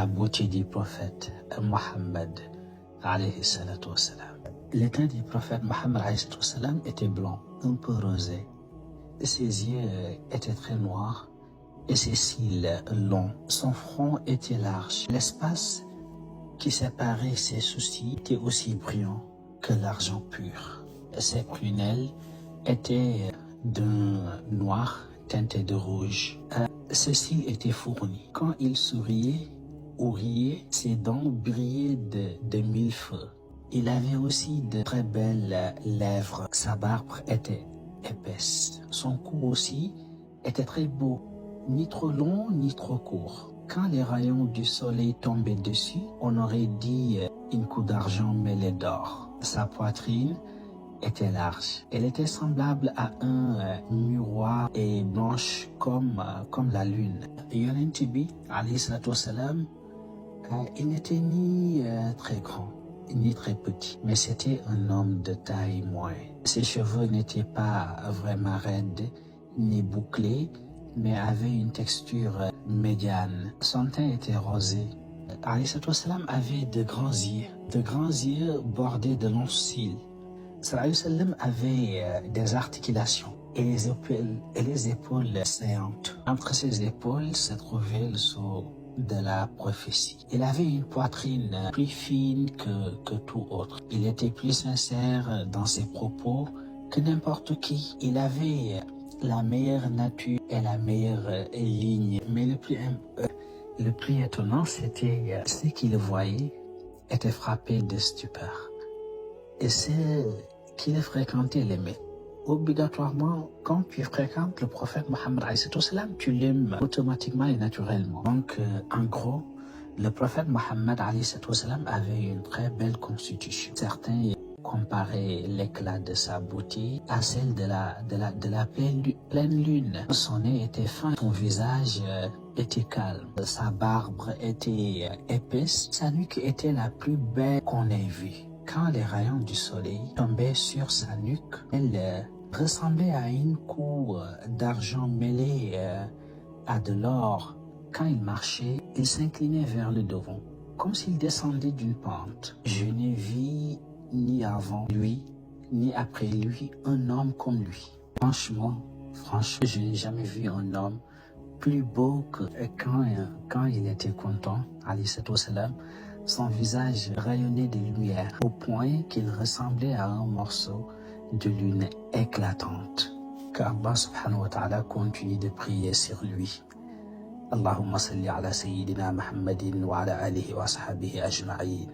la beauté du prophète Mohammed alayhi salatu wassalam. Le teint du prophète Mohammed alayhi salatu wassalam était blanc, un peu rosé. Ses yeux étaient très noirs et ses cils longs. Son front était large. L'espace qui séparait ses sourcils était aussi brillant que l'argent pur. Ses prunelles étaient d'un noir teinté de rouge. Ses cils étaient fournis. Quand il souriait ou riait, ses dents brillaient de mille feux. Il avait aussi de très belles lèvres. Sa barbe était épaisse. Son cou aussi était très beau, ni trop long ni trop court. Quand les rayons du soleil tombaient dessus, on aurait dit une coupe d'argent mêlée d'or. Sa poitrine était large. Elle était semblable à un miroir et blanche comme la lune. Yonent bi, alayhi salatu wassalam, il n'était ni très grand ni très petit, mais c'était un homme de taille moyenne. Ses cheveux n'étaient pas vraiment raides ni bouclés, mais avaient une texture médiane. Son teint était rosé. Alayhi salatu wassalam avait de grands yeux bordés de longs cils. Sallallahu alayhi wa sallam avait des articulations et les épaules saillantes. Entre ses épaules se trouvait le sceau de la prophétie. Il avait une poitrine plus fine que tout autre. Il était plus sincère dans ses propos que n'importe qui. Il avait la meilleure nature et la meilleure ligne. Mais le plus étonnant, c'était ceux qui le voyaient étaient frappés de stupeur. Et ceux qui le fréquentaient l'aimaient. Obligatoirement, quand tu fréquentes le prophète Mohammed alayhi sallam, tu l'aimes automatiquement et naturellement. Donc, en gros, le prophète Mohammed alayhi sallam avait une très belle constitution. Certains comparaient l'éclat de sa beauté à celle de la pleine lune. Son nez était fin, son visage était calme, sa barbe était épaisse, sa nuque était la plus belle qu'on ait vue. Quand les rayons du soleil tombaient sur sa nuque, elle ressemblait à une coupe d'argent mêlée à de l'or. Quand il marchait, il s'inclinait vers le devant, comme s'il descendait d'une pente. Je n'ai vu ni avant lui, ni après lui, un homme comme lui. Franchement, je n'ai jamais vu un homme plus beau que quand il était content, alayhi salam. Son visage rayonnait de lumière au point qu'il ressemblait à un morceau de lune éclatante. Qu'Allah subhanahu wa ta'ala continue de prier sur lui. Allahumma salli ala sayyidina Muhammadin wa ala alihi wa ashabihi ajma'in.